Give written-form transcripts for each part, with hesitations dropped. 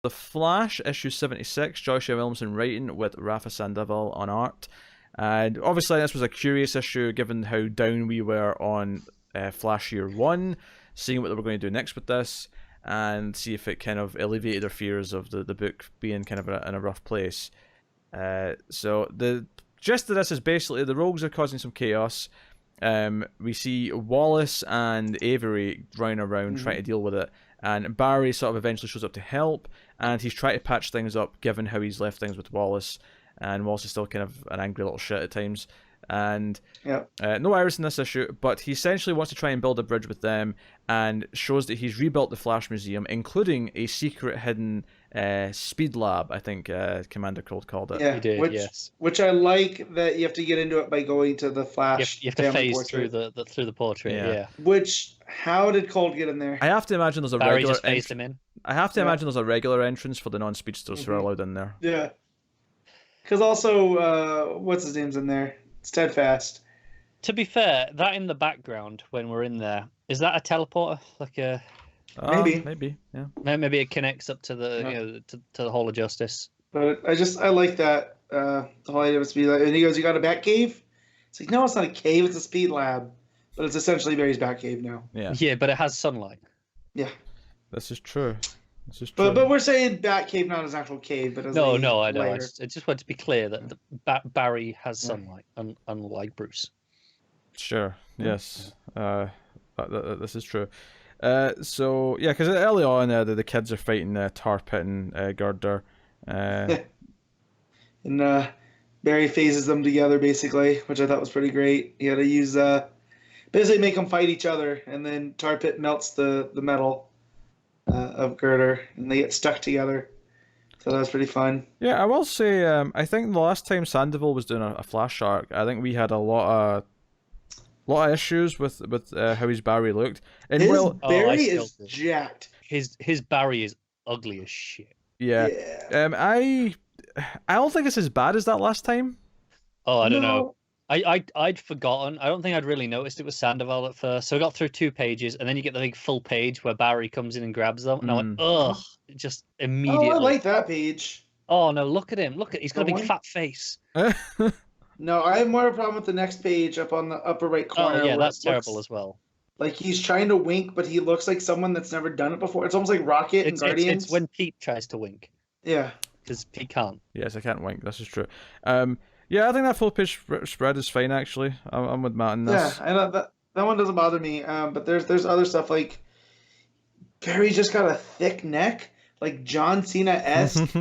The Flash, issue 76, Joshua Williamson writing with Rafa Sandoval on art. And obviously this was a curious issue given how down we were on Flash Year 1, seeing what they were going to do next with this, and see if it kind of alleviated their fears of the book being kind of in a rough place. So the gist of this is basically the rogues are causing some chaos. We see Wallace and Avery running around trying to deal with it, and Barry sort of eventually shows up to help, and he's trying to patch things up given how he's left things with Wallace, and Wallace is still kind of an angry little shit at times. And no Iris in this issue, but he essentially wants to try and build a bridge with them, and shows that he's rebuilt the Flash Museum, including a secret hidden speed lab, I think Commander Cold called it. Yeah, he did, yes. Which I like that you have to get into it by going to the Flash. You have to phase through the portrait, yeah. Which, how did Cold get in there? I have to imagine there's a Barry regular just phased him in. I have to imagine there's a regular entrance for the non-speedsters who are allowed in there. Yeah. Because also, what's his name's in there? Steadfast. To be fair, that in the background when we're in there, is that a teleporter? Like a maybe, yeah. Maybe it connects up to the to the Hall of Justice. But I like that the whole idea of a speed lab. And he goes, "You got a bat cave?" It's like, no, it's not a cave. It's a speed lab. But it's essentially Barry's bat cave now. Yeah, but it has sunlight. Yeah. This is true. But we're saying bat cave not as an actual cave, but as no, I know. I just want to be clear that Barry has sunlight, unlike Bruce. Sure. Yes. This is true. So yeah, because early on, the kids are fighting Tar Pit and Girder. And Barry phases them together basically, which I thought was pretty great. He had to use basically make them fight each other, and then Tar Pit melts the metal of Girder, and they get stuck together. So that was pretty fun. Yeah, I will say, I think the last time Sandoval was doing a Flash arc, I think we had a lot of issues with how his Barry looked. And Barry is jacked. His Barry is ugly as shit. Yeah. I don't think it's as bad as that last time. Oh, I don't know. I'd forgotten. I don't think I'd really noticed it was Sandoval at first. So I got through 2 pages, and then you get the big full page where Barry comes in and grabs them, and I went, ugh, just immediately. Oh, I like that page. Oh no, look at him! He's got a big fat face. No, I have more of a problem with the next page up on the upper right corner. Oh yeah, that's terrible as well. Like he's trying to wink, but he looks like someone that's never done it before. It's almost like Rocket and Guardians. It's when Pete tries to wink. Yeah. Because Pete can't. Yes, I can't wink. This is true. Yeah, I think that full page spread is fine, actually. I'm with Matt on this. Yeah, I know that one doesn't bother me. But there's other stuff like Barry's just got a thick neck, like John Cena-esque.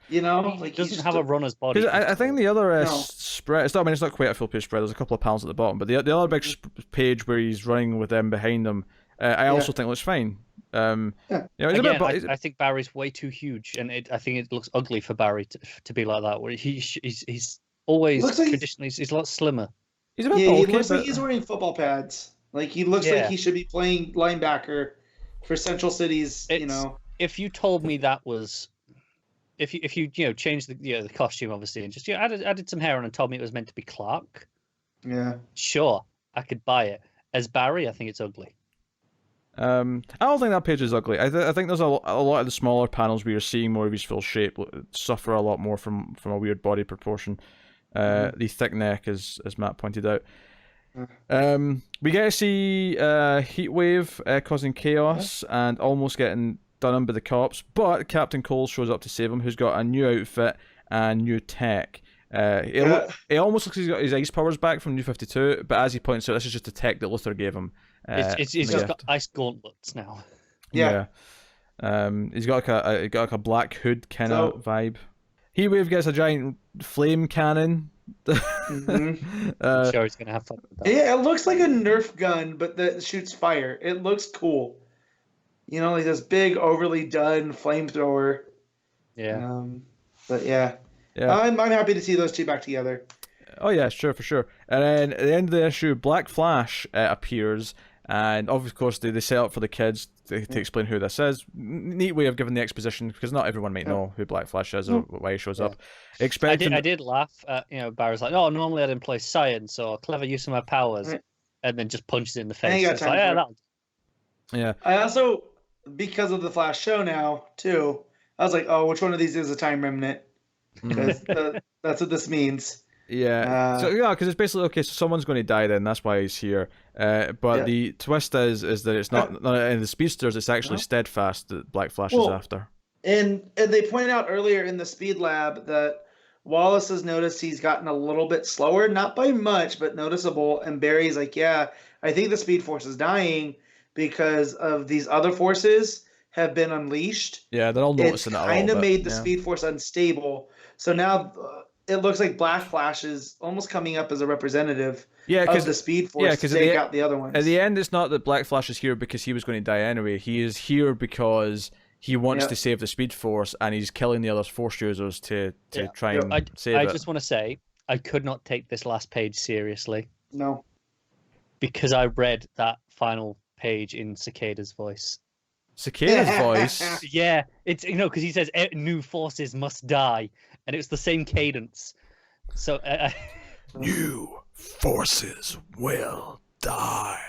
You know, like he doesn't have a runner's body. I think the other spread. It's not quite a full page spread. There's a couple of panels at the bottom, but the other big page where he's running with them behind him, I also think looks fine. You know, again, I think Barry's way too huge, and I think it looks ugly for Barry to be like that. Where he's always traditionally he's a lot slimmer. He's a bit bulky, he looks like he's wearing football pads. Like he looks like he should be playing linebacker for Central Cities. You know, if you told me that was. If you changed the costume obviously and just added some hair on and told me it was meant to be Clark, sure, I could buy it. As Barry, I think it's ugly. I don't think that page is ugly. I think there's a lot of the smaller panels where you're seeing more of his full shape suffer a lot more from a weird body proportion. The thick neck, as Matt pointed out. We get to see Heatwave causing chaos and almost getting done in by the cops, but Captain Cole shows up to save him, who's got a new outfit and new tech. It almost looks like he's got his ice powers back from New 52, but as he points out, this is just the tech that Luthor gave him. He's just got ice gauntlets now. Yeah. He's got like a black hood kind of vibe. Heatwave gets a giant flame cannon. I'm sure he's gonna have fun with that. Yeah, it looks like a Nerf gun, but that shoots fire. It looks cool. You know, like this big, overly done flamethrower. Yeah. But yeah. I'm happy to see those two back together. Oh yeah, sure, for sure. And then at the end of the issue, Black Flash appears, and of course they set up for the kids to explain who this is. Neat way of giving the exposition, because not everyone might know who Black Flash is or why he shows up. I did laugh at, Barry's like, oh, normally I'd employ science or clever use of my powers, and then just punches it in the face. It's like, I also, because of the Flash show now too, I was like, oh, which one of these is a time remnant? Because that's what this means. Yeah. So yeah, because it's basically okay. So someone's going to die then. That's why he's here. But the twist is that it's not in the speedsters. It's actually Steadfast that Black Flash is after. And they point out earlier in the Speed Lab that Wallace has noticed he's gotten a little bit slower, not by much, but noticeable. And Barry's like, yeah, I think the Speed Force is dying because of these other forces have been unleashed. Yeah, they're all noticing it. Kind of made the Speed Force unstable. So now it looks like Black Flash is almost coming up as a representative of the Speed Force to take out the other ones. At the end, it's not that Black Flash is here because he was going to die anyway. He is here because he wants to save the Speed Force, and he's killing the other Force users to try and save it. I just want to say, I could not take this last page seriously. No. Because I read that final page in Cicada's voice. Cicada's voice? Yeah, it's because he says new forces must die, and it was the same cadence. So new forces will die.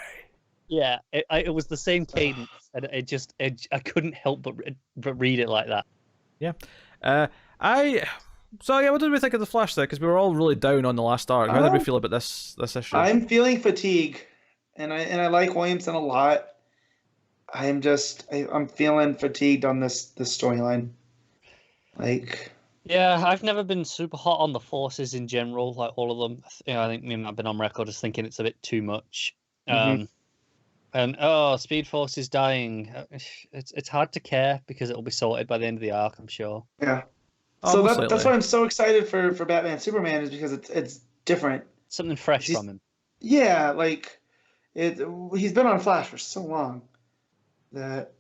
Yeah, it was the same cadence, and I couldn't help but read it like that. Yeah, what did we think of the Flash there? Because we were all really down on the last arc. How did we feel about this issue? I'm feeling fatigue, and I like Williamson a lot. I'm feeling fatigued on this storyline. Like, yeah, I've never been super hot on the forces in general, like all of them. I think I've been on record as thinking it's a bit too much. And Speed Force is dying. It's hard to care because it'll be sorted by the end of the arc, I'm sure. Yeah. So that's why I'm so excited for Batman and Superman, is because it's different. Something fresh from him. Yeah, like he's been on Flash for so long that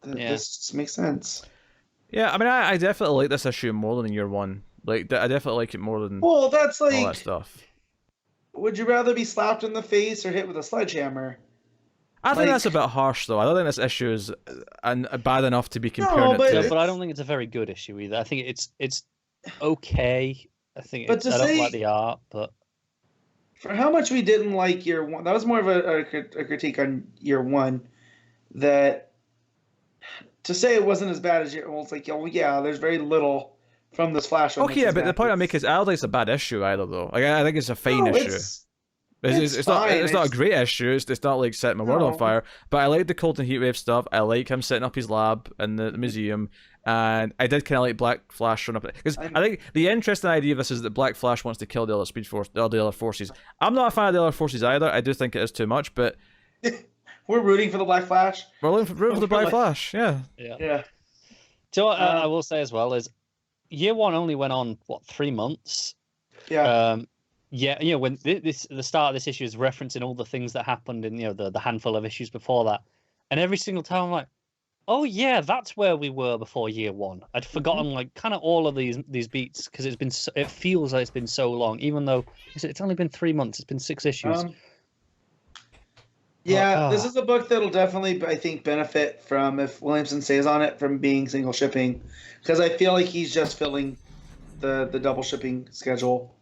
this just makes sense. Yeah, I mean, I definitely like this issue more than year one. Like, I definitely like it more than that's like all that stuff. Would you rather be slapped in the face or hit with a sledgehammer? I think that's a bit harsh, though. I don't think this issue is bad enough to be comparing it to. But I don't think it's a very good issue either. I think it's okay. I think I don't like the art, but for how much we didn't like year one, that was more of a critique on year one. That to say it wasn't as bad as year, it's like, there's very little from this Flash. Okay, yeah, but the point I make is I don't think it's a bad issue either, though. Like, I think it's a fine issue. It's not a great issue. It's not like setting my world on fire. But I like the Colton Heatwave stuff. I like him setting up his lab in the museum, and I did kind of like Black Flash showing up because I think the interesting idea of this is that Black Flash wants to kill the other Speed Force, the other forces. I'm not a fan of the other forces either. I do think it is too much, but we're rooting for the Black Flash. We're rooting for the Black Flash. Yeah. So what I will say as well is, year one only went on 3 months. Yeah. Yeah, when the start of this issue is referencing all the things that happened in the handful of issues before that, and every single time I'm like, oh yeah, that's where we were before year one. I'd forgotten like kind of all of these beats because it feels like it's been so long, even though it's only been 3 months. It's been 6 issues. This is a book that'll definitely, I think, benefit from if Williamson stays on it from being single shipping, because I feel like he's just filling the double shipping schedule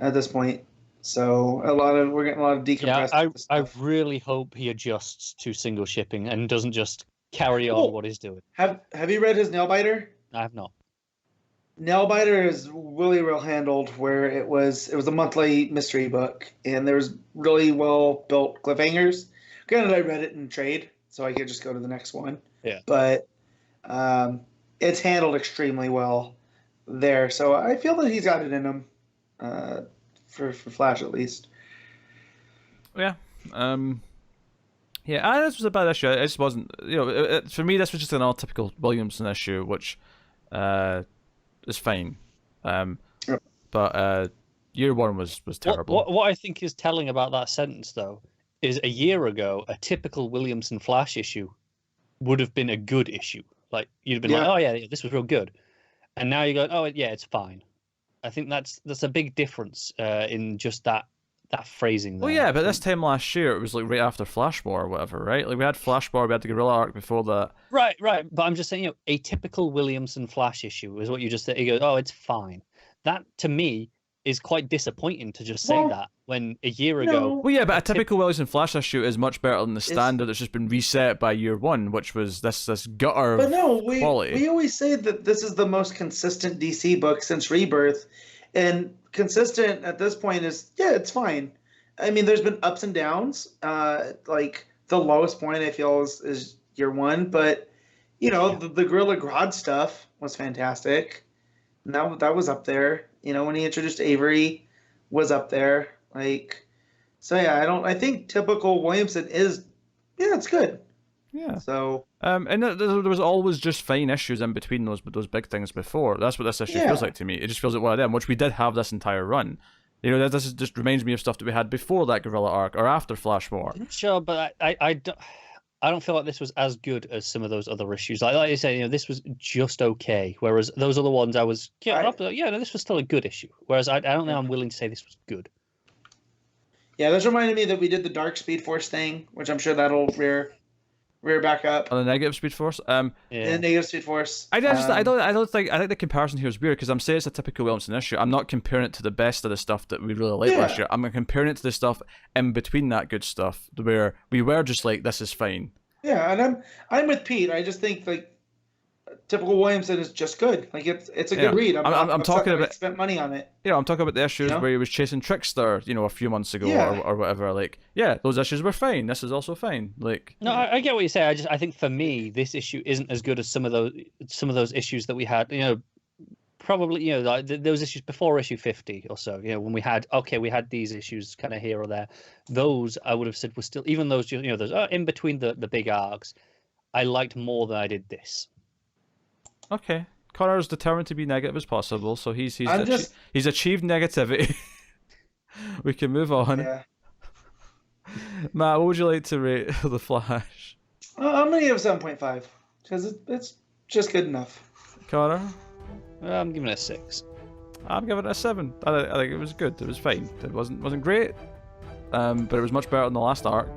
at this point. So we're getting a lot of decompressed. Yeah, I really hope he adjusts to single shipping and doesn't just carry on what he's doing. Have you read his Nailbiter? I have not. Nailbiter is really well handled, where it was a monthly mystery book, and there's really well built cliffhangers. Granted, I read it in trade, so I could just go to the next one. Yeah. But it's handled extremely well there, so I feel that he's got it in him. For Flash at least. Yeah. This was a bad issue. It just wasn't, for me, this was just an all typical Williamson issue, which is fine. But year one was terrible. What I think is telling about that sentence, though, is a year ago, a typical Williamson Flash issue would have been a good issue. Like, you'd have been like, oh yeah, this was real good. And now you go, oh yeah, it's fine. I think that's a big difference in just that phrasing there. Well, yeah, but this time last year, it was like right after Flashmore or whatever, right? Like, we had Flashmore, we had the Guerrilla arc before that. Right. But I'm just saying, a typical Williamson Flash issue is what you just said. You go, oh, it's fine. That, to me, is quite disappointing to just say that. when a year No. ago. Well, yeah, but a typical Williamson Flash issue is much better than the standard that's just been reset by year one, which was this gutter But no, quality. we always say that this is the most consistent DC book since Rebirth, and consistent at this point is, yeah, it's fine. I mean, there's been ups and downs. Like the lowest point I feel is year one, but you know, the Gorilla Grodd stuff was fantastic. And that was up there. You know, when he introduced Avery, was up there. Like, so yeah, I think typical Williamson is, yeah, it's good. Yeah. So. And there was always just fine issues in between those big things before. That's what this issue feels like to me. It just feels like one of them, which we did have this entire run. You know, this just reminds me of stuff that we had before that Gorilla arc or after Flash War. Sure, but I don't feel like this was as good as some of those other issues. Like you say, you know, this was just okay. Whereas those other ones, I was no, this was still a good issue. Whereas I don't think I'm willing to say this was good. Yeah, this reminded me that we did the Dark Speed Force thing, which I'm sure that'll rear back up. On the negative Speed Force. The negative Speed Force. I think the comparison here is weird because I'm saying it's a typical Williamson issue. I'm not comparing it to the best of the stuff that we really liked last year. I'm comparing it to the stuff in between that good stuff where we were just like, this is fine. Yeah, and I'm with Pete. I just think like typical Williamson is just good. Like it's a good read. I'm talking about, I spent money on it. Yeah, I'm talking about the issues where he was chasing Trickster, you know, a few months ago or whatever. Like, yeah, those issues were fine. This is also fine. Like, no, I get what you say. I think for me, this issue isn't as good as some of those issues that we had. You know, probably like those issues before issue 50 or so. You know, when we had these issues kind of here or there. Those I would have said were still, even those those in between the big arcs, I liked more than I did this. Okay, Connor's determined to be negative as possible, so he's achieved negativity. We can move on. Yeah. Matt, what would you like to rate The Flash? I'm gonna give it 7.5 because it's just good enough. Connor, I'm giving it a 6. I'm giving it a 7. I think it was good. It was fine. It wasn't great, but it was much better than the last arc.